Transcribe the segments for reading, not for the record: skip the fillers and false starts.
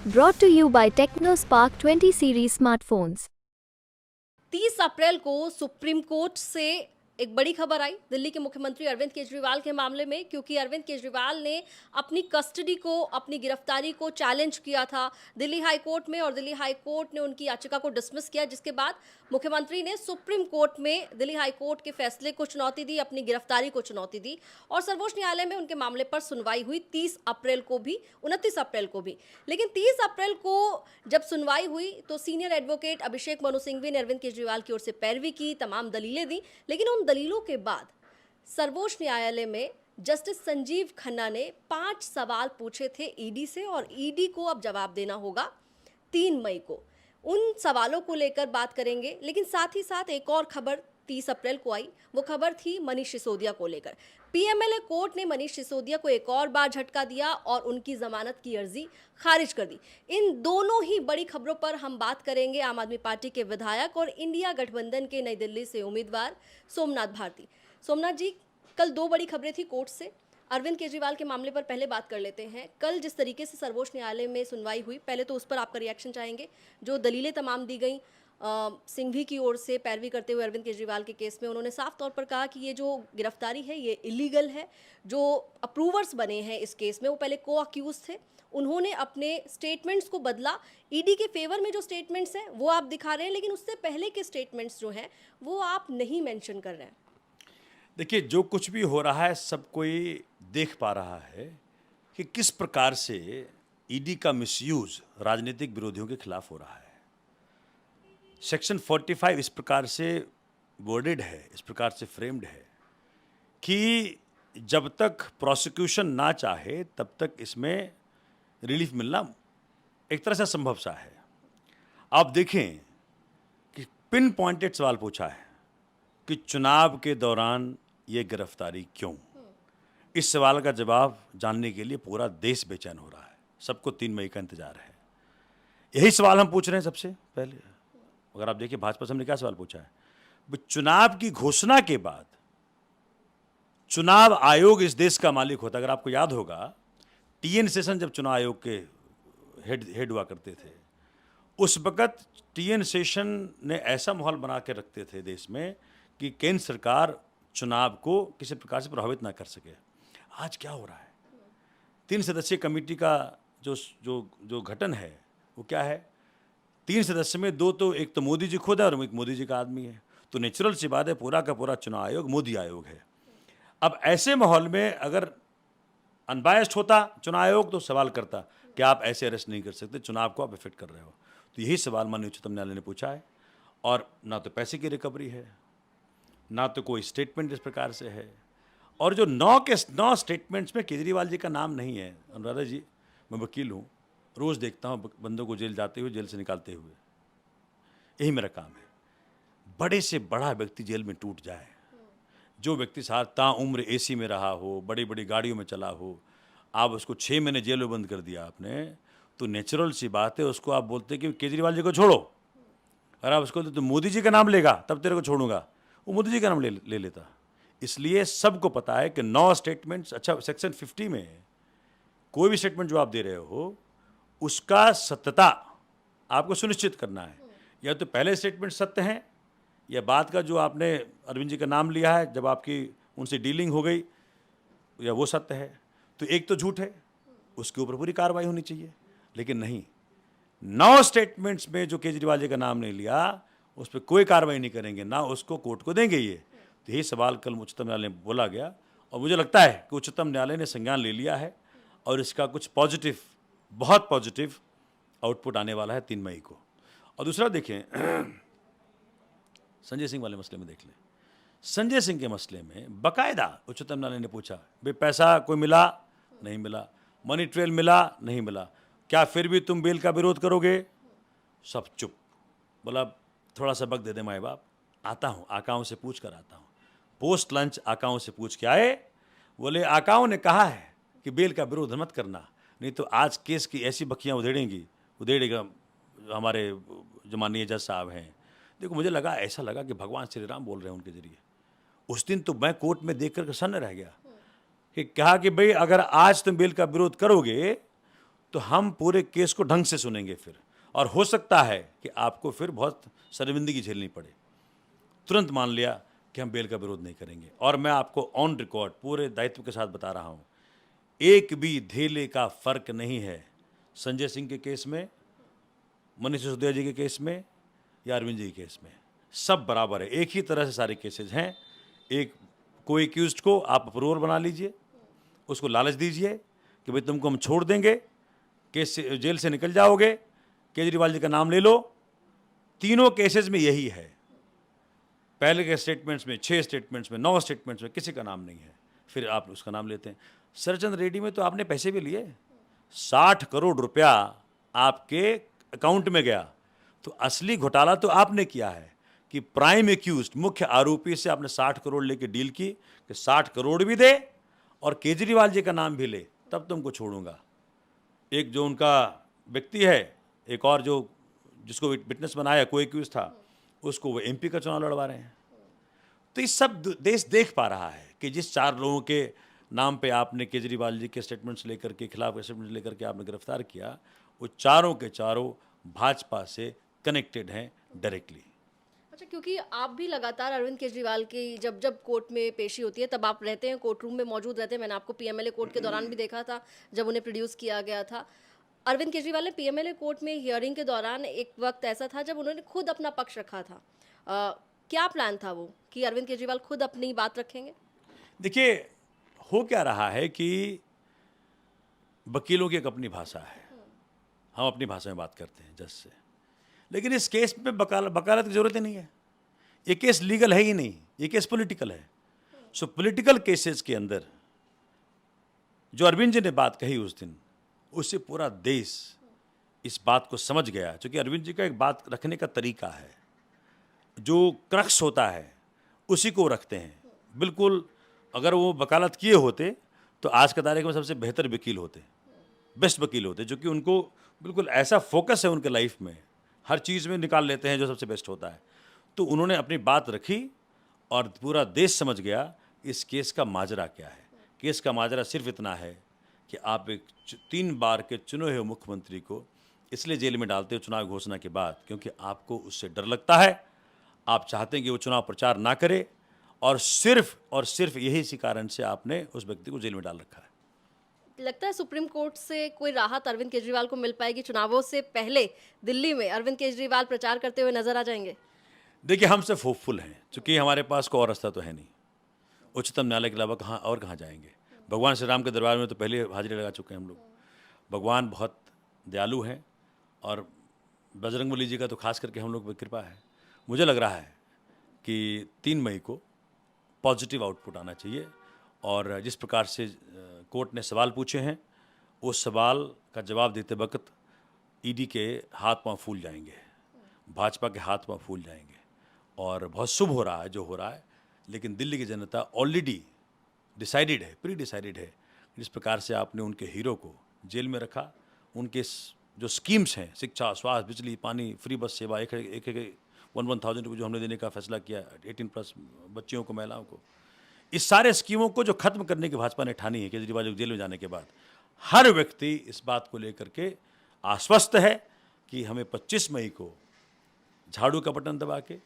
Brought to you by TechnoSpark 20 series smartphones. 30 अप्रैल को supreme court से एक बड़ी खबर आई दिल्ली के मुख्यमंत्री अरविंद केजरीवाल के मामले में, क्योंकि अरविंद केजरीवाल ने अपनी कस्टडी को, अपनी गिरफ्तारी को चैलेंज किया था दिल्ली हाई कोर्ट में, और दिल्ली हाई कोर्ट ने उनकी याचिका को डिसमिस किया, जिसके बाद मुख्यमंत्री ने सुप्रीम कोर्ट में दिल्ली हाई कोर्ट के फैसले को चुनौती दी, अपनी गिरफ्तारी को चुनौती दी, और सर्वोच्च न्यायालय में उनके मामले पर सुनवाई हुई 30 अप्रैल को भी, 29 अप्रैल को भी। लेकिन 30 अप्रैल को जब सुनवाई हुई तो सीनियर एडवोकेट अभिषेक मनु सिंघवी ने अरविंद केजरीवाल की ओर से पैरवी की, तमाम दलीलें दी, लेकिन उन दलीलों के बाद सर्वोच्च न्यायालय में जस्टिस संजीव खन्ना ने 5 सवाल पूछे थे ईडी से, और ईडी को अब जवाब देना होगा 3 मई को। उन सवालों को लेकर बात करेंगे, लेकिन साथ ही साथ एक और खबर 30 अप्रैल को आई, वो खबर थी मनीष सिसोदिया को लेकर। पीएमएलए कोर्ट ने मनीष सिसोदिया को एक और बार झटका दिया और उनकी जमानत की अर्जी खारिज कर दी। इन दोनों ही बड़ी खबरों पर हम बात करेंगे आम आदमी पार्टी के विधायक और इंडिया गठबंधन के नई दिल्ली से उम्मीदवार सोमनाथ भारती। सोमनाथ जी, कल 2 बड़ी खबरें थी कोर्ट से। अरविंद केजरीवाल के मामले पर पहले बात कर लेते हैं। कल जिस तरीके से सर्वोच्च न्यायालय में सुनवाई हुई, पहले तो उस पर आपका रिएक्शन चाहेंगे। जो दलीलें तमाम दी गई सिंघवी की ओर से पैरवी करते हुए अरविंद केजरीवाल के केस में, उन्होंने साफ तौर पर कहा कि ये जो गिरफ्तारी है ये इलीगल है। जो अप्रूवर्स बने हैं इस केस में वो पहले को अक्यूज थे, उन्होंने अपने स्टेटमेंट्स को बदला। ईडी के फेवर में जो स्टेटमेंट्स हैं वो आप दिखा रहे हैं, लेकिन उससे पहले के स्टेटमेंट्स जो हैं वो आप नहीं मेंशन कर रहे हैं। देखिए, जो कुछ भी हो रहा है सब कोई देख पा रहा है कि किस प्रकार से ईडी का मिसयूज राजनीतिक विरोधियों के खिलाफ हो रहा है। सेक्शन 45 इस प्रकार से वर्डेड है, इस प्रकार से फ्रेम्ड है कि जब तक प्रोसिक्यूशन ना चाहे तब तक इसमें रिलीफ मिलना एक तरह से असंभव सा है। आप देखें कि पिन पॉइंटेड सवाल पूछा है कि चुनाव के दौरान ये गिरफ्तारी क्यों। इस सवाल का जवाब जानने के लिए पूरा देश बेचैन हो रहा है, सबको 3 मई का इंतजार है। यही सवाल हम पूछ रहे हैं सबसे पहले। अगर आप देखिए भाजपा से हमने क्या सवाल पूछा है, चुनाव की घोषणा के बाद चुनाव आयोग इस देश का मालिक होता। अगर आपको याद होगा, टीएन शेषन जब चुनाव आयोग के हेड हुआ करते थे, उस वक्त टीएन शेषन ने ऐसा माहौल बना के रखते थे देश में कि केंद्र सरकार चुनाव को किसी प्रकार से प्रभावित ना कर सके। आज क्या हो रहा है, 3 सदस्यीय कमेटी का जो गठन है वो क्या है, 3 सदस्य में 2 तो एक तो मोदी जी खुद है और एक मोदी जी का आदमी है, तो नेचुरल सी बात है पूरा का पूरा चुनाव आयोग मोदी आयोग है। अब ऐसे माहौल में अगर अनबायस्ड होता चुनाव आयोग तो सवाल करता कि आप ऐसे अरेस्ट नहीं कर सकते, चुनाव को आप इफेक्ट कर रहे हो। तो यही सवाल माननीय उच्चतम न्यायालय ने पूछा है, और ना तो पैसे की रिकवरी है, ना तो कोई स्टेटमेंट इस प्रकार से है, और जो 9 स्टेटमेंट्स में केजरीवाल जी का नाम नहीं है। अनुराधा जी, मैं वकील हूँ, रोज़ देखता हूँ बंदों को जेल जाते हुए, जेल से निकालते हुए, यही मेरा काम है। बड़े से बड़ा व्यक्ति जेल में टूट जाए, जो व्यक्ति साथ ताउम्र एसी में रहा हो, बड़ी बड़ी गाड़ियों में चला हो, आप उसको 6 महीने जेल में बंद कर दिया आपने, तो नेचुरल सी बात है उसको आप बोलते कि केजरीवाल जी को छोड़ो। अगर आप उसको तो मोदी जी का नाम लेगा तब तेरे को छोड़ूंगा, वो मोदी जी का नाम ले लेता। इसलिए सबको पता है कि 9 स्टेटमेंट्स, अच्छा सेक्शन 50 में कोई भी स्टेटमेंट जो आप दे रहे हो उसका सत्यता आपको सुनिश्चित करना है। या तो पहले स्टेटमेंट सत्य हैं, या बाद का जो आपने अरविंद जी का नाम लिया है जब आपकी उनसे डीलिंग हो गई, या वो सत्य है। तो एक तो झूठ है, उसके ऊपर पूरी कार्रवाई होनी चाहिए। लेकिन नहीं, 9 स्टेटमेंट्स में जो केजरीवाल जी का नाम नहीं लिया उस पर कोई कार्रवाई नहीं करेंगे, ना उसको कोर्ट को देंगे ये। तो यही सवाल कल उच्चतम न्यायालय में बोला गया, और मुझे लगता है कि उच्चतम न्यायालय ने संज्ञान ले लिया है और इसका कुछ पॉजिटिव, बहुत पॉजिटिव आउटपुट आने वाला है 3 मई को। और दूसरा देखें, संजय सिंह वाले मसले में देख लें। संजय सिंह के मसले में बाकायदा उच्चतम न्यायालय ने पूछा, भाई पैसा कोई मिला नहीं मिला, मनी ट्रेल मिला नहीं मिला, क्या फिर भी तुम बेल का विरोध करोगे? सब चुप। बोला थोड़ा सा वक्त दे दे माए बाप, आता हूँ, आकाओं से पूछ कर आता हूँ। पोस्ट लंच आकाओं से पूछ के आए, बोले आकाओं ने कहा है कि बेल का विरोध मत करना, नहीं तो आज केस की ऐसी बखियाँ उधेड़ेगा हमारे जो माननीय जज साहब हैं। देखो, मुझे लगा, ऐसा लगा कि भगवान श्री राम बोल रहे हैं उनके जरिए। उस दिन तो मैं कोर्ट में देख कर सन्न रह गया कि कहा कि भाई अगर आज तुम बेल का विरोध करोगे तो हम पूरे केस को ढंग से सुनेंगे फिर, और हो सकता है कि आपको फिर बहुत शर्मिंदगी झेलनी पड़े। तुरंत मान लिया कि हम बेल का विरोध नहीं करेंगे। और मैं आपको ऑन रिकॉर्ड पूरे दायित्व के साथ बता रहा हूँ, एक भी धेले का फर्क नहीं है संजय सिंह के केस में, मनीष सिसोदिया जी के केस में या अरविंद जी के केस में। सब बराबर है, एक ही तरह से सारे केसेज हैं। एक कोई एक्यूज्ड को आप अप्रूवर बना लीजिए, उसको लालच दीजिए कि भाई तुमको हम छोड़ देंगे, केस से जेल से निकल जाओगे, केजरीवाल जी का नाम ले लो। तीनों केसेस में यही है। पहले के स्टेटमेंट्स में 6 स्टेटमेंट्स में 9 स्टेटमेंट्स में किसी का नाम नहीं है, फिर आप उसका नाम लेते हैं। सरचंद रेड्डी में तो आपने पैसे भी लिए, 60 करोड़ रुपया आपके अकाउंट में गया। तो असली घोटाला तो आपने किया है कि प्राइम एक्यूज्ड मुख्य आरोपी से आपने 60 करोड़ लेके डील की कि 60 करोड़ भी दे और केजरीवाल जी का नाम भी ले, तब तुमको छोड़ूंगा। एक जो उनका व्यक्ति है, एक और जो जिसको विटनेस बनाया, कोई एक्यूज था, उसको वो एमपी का चुनाव लड़वा रहे हैं। तो ये सब देश देख पा रहा है कि जिस 4 लोगों के नाम पे आपने केजरीवाल जी के स्टेटमेंट्स लेकर के खिलाफ स्टेटमेंट्स लेकर के आपने गिरफ्तार किया, वो चारों के चारों भाजपा से कनेक्टेड हैं डायरेक्टली। अच्छा, क्योंकि आप भी लगातार अरविंद केजरीवाल की जब जब कोर्ट में पेशी होती है तब आप रहते हैं, कोर्ट रूम में मौजूद रहते हैं। मैंने आपको पीएमएलए कोर्ट के दौरान भी देखा था जब उन्हें प्रोड्यूस किया गया था। अरविंद केजरीवाल ने पीएमएलए कोर्ट में हियरिंग के दौरान एक वक्त ऐसा था जब उन्होंने खुद अपना पक्ष रखा था। क्या प्लान था वो कि अरविंद केजरीवाल खुद अपनी बात रखेंगे? देखिए, हो क्या रहा है कि वकीलों की एक अपनी भाषा है, हम अपनी भाषा में बात करते हैं जज से, लेकिन इस केस में वकालत की जरूरत ही नहीं है। ये केस लीगल है ही नहीं, ये केस पॉलिटिकल है। सो पॉलिटिकल केसेस के अंदर जो अरविंद जी ने बात कही उस दिन, उससे पूरा देश इस बात को समझ गया, क्योंकि अरविंद जी का एक बात रखने का तरीका है, जो क्रक्स होता है उसी को रखते हैं। बिल्कुल अगर वो वकालत किए होते तो आज के तारीख में सबसे बेहतर वकील होते, बेस्ट वकील होते, जो कि उनको बिल्कुल ऐसा फोकस है उनके लाइफ में, हर चीज़ में निकाल लेते हैं जो सबसे बेस्ट होता है। तो उन्होंने अपनी बात रखी और पूरा देश समझ गया इस केस का माजरा क्या है। केस का माजरा सिर्फ इतना है कि आप एक 3 बार के चुने हुए मुख्यमंत्री को इसलिए जेल में डालते हो चुनाव घोषणा के बाद क्योंकि आपको उससे डर लगता है, आप चाहते हैं कि वो चुनाव प्रचार ना करे, और सिर्फ यही इसी कारण से आपने उस व्यक्ति को जेल में डाल रखा है। लगता है सुप्रीम कोर्ट से कोई राहत अरविंद केजरीवाल को मिल पाएगी? चुनावों से पहले दिल्ली में अरविंद केजरीवाल प्रचार करते हुए नजर आ जाएंगे? देखिए, हम सब होपफुल हैं, क्योंकि हमारे पास कोई और रास्ता तो है नहीं। उच्चतम न्यायालय के अलावा कहाँ जाएंगे? भगवान श्री राम के दरबार में तो पहले हाजिरी लगा चुके हैं हम लोग। भगवान बहुत दयालु हैं और बजरंगबली जी का तो खास करके हम लोग पर कृपा है। मुझे लग रहा है कि 3 मई को पॉजिटिव आउटपुट आना चाहिए, और जिस प्रकार से कोर्ट ने सवाल पूछे हैं, उस सवाल का जवाब देते वक्त ईडी के हाथ पांव फूल जाएंगे, भाजपा के हाथ पांव फूल जाएंगे, और बहुत शुभ हो रहा है जो हो रहा है। लेकिन दिल्ली की जनता ऑलरेडी डिसाइडेड है, प्री डिसाइडेड है। जिस प्रकार से आपने उनके हीरो को जेल में रखा, उनके जो स्कीम्स हैं, शिक्षा, स्वास्थ्य, बिजली, पानी, फ्री बस सेवा, एक 1,000 रुपये जो हमने देने का फैसला किया 18+ बच्चियों को, महिलाओं को, इस सारे स्कीमों को जो खत्म करने की भाजपा ने ठानी है केजरीवाल जेल में जाने के बाद, हर व्यक्ति इस बात को लेकर के आश्वस्त है कि हमें 25 मई को झाड़ू का बटन दबा के,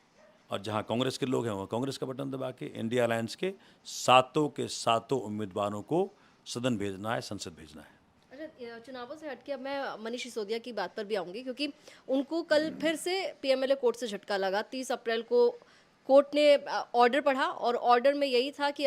और जहां कांग्रेस के लोग हैं वहाँ कांग्रेस का बटन दबा के इंडिया अलायंस के सातों उम्मीदवारों को सदन भेजना है, संसद भेजना है। अच्छा, चुनावों से हटके अब मैं मनीष सिसोदिया की बात पर भी आऊंगी, क्योंकि उनको कल फिर से पीएमएलए कोर्ट से झटका लगा। 30 अप्रैल को कोर्ट ने ऑर्डर पढ़ा और ऑर्डर में यही था कि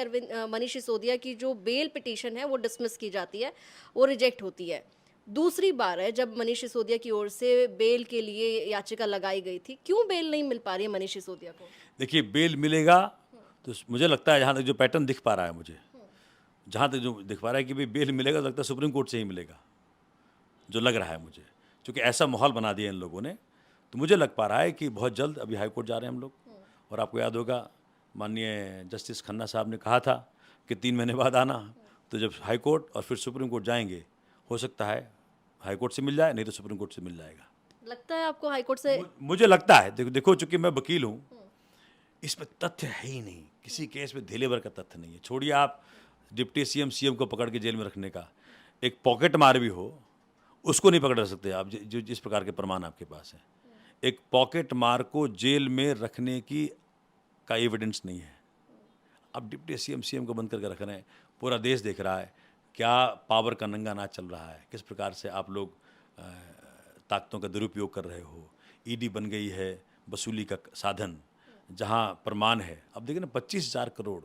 मनीष सिसोदिया की जो बेल पिटीशन है वो डिसमिस की जाती है, वो रिजेक्ट होती है। दूसरी बार है जब मनीष सिसोदिया की ओर से बेल के लिए याचिका लगाई गई थी। क्यों बेल नहीं मिल पा रही है मनीष सिसोदिया को? देखिए, बेल मिलेगा तो मुझे लगता है, जहाँ तक जो पैटर्न दिख पा रहा है मुझे, जहाँ तक जो दिख पा रहा है कि भाई बेल मिलेगा, तो लगता है सुप्रीम कोर्ट से ही मिलेगा, जो लग रहा है मुझे, क्योंकि ऐसा माहौल बना दिया इन लोगों ने। तो मुझे लग पा रहा है कि बहुत जल्द अभी हाई कोर्ट जा रहे हैं हम लोग, और आपको याद होगा माननीय जस्टिस खन्ना साहब ने कहा था कि 3 महीने बाद आना। तो जब हाई कोर्ट और फिर सुप्रीम कोर्ट जाएंगे, हो सकता है हाई कोर्ट से मिल जाए, नहीं तो सुप्रीम कोर्ट से मिल जाएगा। लगता है आपको हाई कोर्ट से? मुझे लगता है, देखो चूंकि मैं वकील हूँ, इसमें तथ्य है ही नहीं, किसी केस में धेले भर का तथ्य नहीं है। छोड़िए आप डिप्टी सीएम को पकड़ के जेल में रखने का, एक पॉकेट मार भी हो उसको नहीं पकड़ सकते आप, जो जिस प्रकार के प्रमाण आपके पास हैं। एक पॉकेट मार को जेल में रखने की का एविडेंस नहीं है। अब डिप्टी सीएम को बंद करके रख रहे हैं, पूरा देश देख रहा है क्या पावर का नंगा नाच चल रहा है, किस प्रकार से आप लोग ताकतों का दुरुपयोग कर रहे हो। ईडी बन गई है वसूली का साधन, जहां प्रमाण है। अब देखिए ना, 25,000 करोड़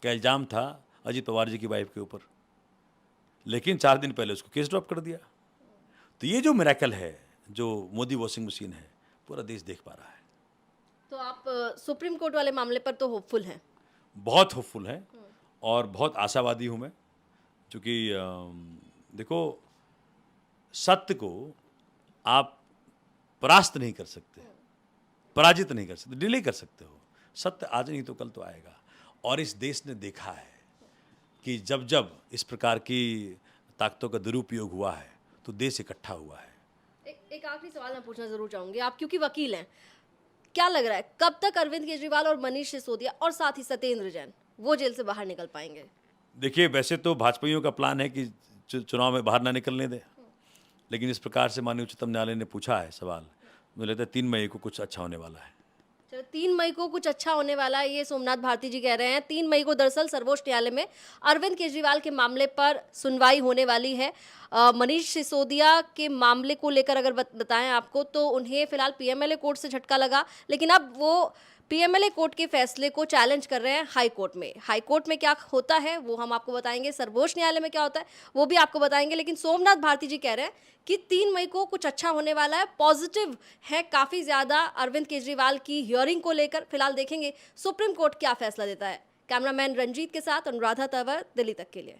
का इल्ज़ाम था अजीत पवार जी की वाइफ के ऊपर, लेकिन 4 दिन पहले उसको केस ड्रॉप कर दिया। तो ये जो मिरेकल है, जो मोदी वॉशिंग मशीन है, पूरा देश देख पा रहा है। तो आप सुप्रीम कोर्ट वाले मामले पर तो होपफुल हैं? बहुत होपफुल है और बहुत आशावादी हूँ मैं, क्योंकि देखो, सत्य को आप परास्त नहीं कर सकते, पराजित नहीं कर सकते, डिले कर सकते हो। सत्य आज नहीं तो कल तो आएगा। और इस देश ने देखा है कि जब जब इस प्रकार की ताकतों का दुरुपयोग हुआ है तो देश इकट्ठा हुआ है। एक आखिरी सवाल मैं पूछना जरूर चाहूंगी, आप क्योंकि वकील हैं, क्या लग रहा है कब तक अरविंद केजरीवाल और मनीष सिसोदिया और साथ ही सत्येंद्र जैन वो जेल से बाहर निकल पाएंगे? देखिए, वैसे तो भाजपाइयों का प्लान है कि चुनाव में बाहर ना निकलने दें, लेकिन इस प्रकार से माननीय उच्चतम न्यायालय ने पूछा है सवाल, मुझे लगता है 3 मई को कुछ अच्छा होने वाला है। चलो, 3 मई को कुछ अच्छा होने वाला है, ये सोमनाथ भारती जी कह रहे हैं। 3 मई को दरअसल सर्वोच्च न्यायालय में अरविंद केजरीवाल के मामले पर सुनवाई होने वाली है। मनीष सिसोदिया के मामले को लेकर अगर बताएं आपको, तो उन्हें फिलहाल पीएमएलए कोर्ट से झटका लगा, लेकिन अब वो पीएमएलए कोर्ट के फैसले को चैलेंज कर रहे हैं हाई कोर्ट में। हाई कोर्ट में क्या होता है वो हम आपको बताएंगे, सर्वोच्च न्यायालय में क्या होता है वो भी आपको बताएंगे। लेकिन सोमनाथ भारती जी कह रहे हैं कि 3 मई को कुछ अच्छा होने वाला है, पॉजिटिव है काफ़ी ज़्यादा अरविंद केजरीवाल की हियरिंग को लेकर। फिलहाल देखेंगे सुप्रीम कोर्ट क्या फैसला देता है। कैमरामैन रंजीत के साथ अनुराधा तंवर, दिल्ली तक के लिए।